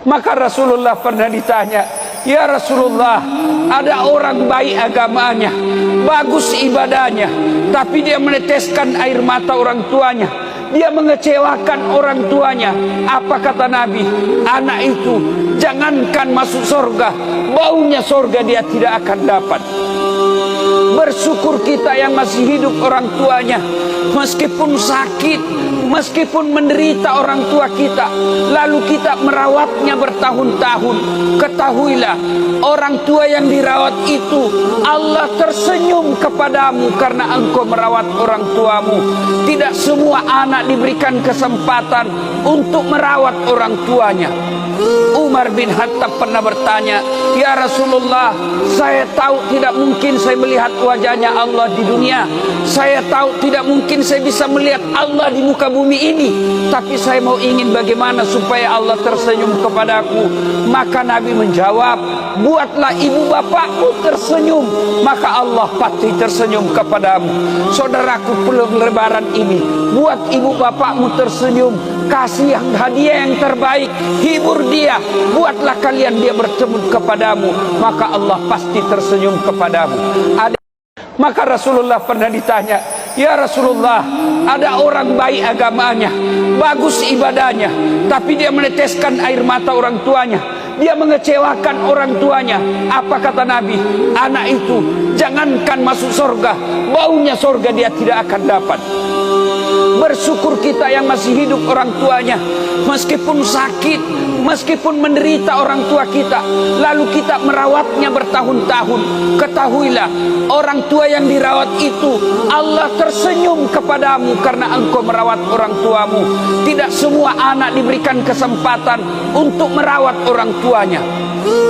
Maka Rasulullah pernah ditanya, "Ya Rasulullah, ada orang baik agamanya, bagus ibadahnya, tapi dia meneteskan air mata orang tuanya, dia mengecewakan orang tuanya. Apa kata Nabi? Anak itu jangankan masuk surga, baunya surga dia tidak akan dapat." Bersyukur kita yang masih hidup orang tuanya, meskipun sakit, meskipun menderita orang tua kita, lalu kita merawatnya bertahun-tahun. Ketahuilah, orang tua yang dirawat itu Allah tersenyum kepadamu karena engkau merawat orang tuamu. Tidak semua anak diberikan kesempatan untuk merawat orang tuanya. Umar bin Khattab pernah bertanya, "Ya Rasulullah, saya tahu tidak mungkin saya melihat wajahnya Allah di dunia. Saya tahu tidak mungkin saya bisa melihat Allah di muka bumi ini. Tapi saya mau ingin bagaimana supaya Allah tersenyum kepadaku." Maka Nabi menjawab, "Buatlah ibu bapakmu tersenyum, maka Allah pasti tersenyum kepadamu." Saudaraku, pulang lebaran ini, buat ibu bapakmu tersenyum, kasih hadiah yang terbaik, hibur dia, buatlah kalian dia bertemu kepadamu, maka Allah pasti tersenyum kepadamu. Maka Rasulullah pernah ditanya, "Ya Rasulullah, ada orang baik agamanya, bagus ibadahnya, tapi dia meneteskan air mata orang tuanya, dia mengecewakan orang tuanya. Apa kata Nabi? Anak itu jangankan masuk surga, baunya surga dia tidak akan dapat." Bersyukur kita yang masih hidup orang tuanya, meskipun sakit, meskipun menderita orang tua kita, lalu kita merawatnya bertahun-tahun. Ketahuilah, orang tua yang dirawat itu Allah tersenyum kepadamu karena engkau merawat orang tuamu. Tidak semua anak diberikan kesempatan untuk merawat orang tuanya.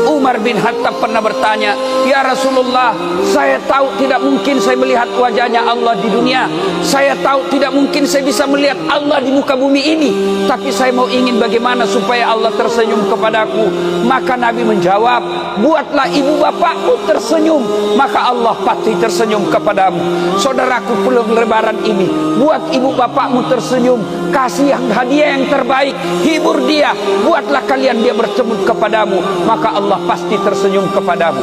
Umar bin Khattab pernah bertanya, "Ya Rasulullah, saya tahu tidak mungkin saya melihat wajahnya Allah di dunia. Saya tahu tidak mungkin saya bisa melihat Allah di muka bumi ini. Tapi saya mau ingin bagaimana supaya Allah tersenyum kepadaku." Maka Nabi menjawab, "Buatlah ibu bapakmu tersenyum, maka Allah pasti tersenyum kepadamu." Saudaraku, pulang lebaran ini, buat ibu bapakmu tersenyum, kasih hadiah yang terbaik, hibur dia, buatlah kalian dia bertemu kepadamu, maka Allah pasti tersenyum kepadamu.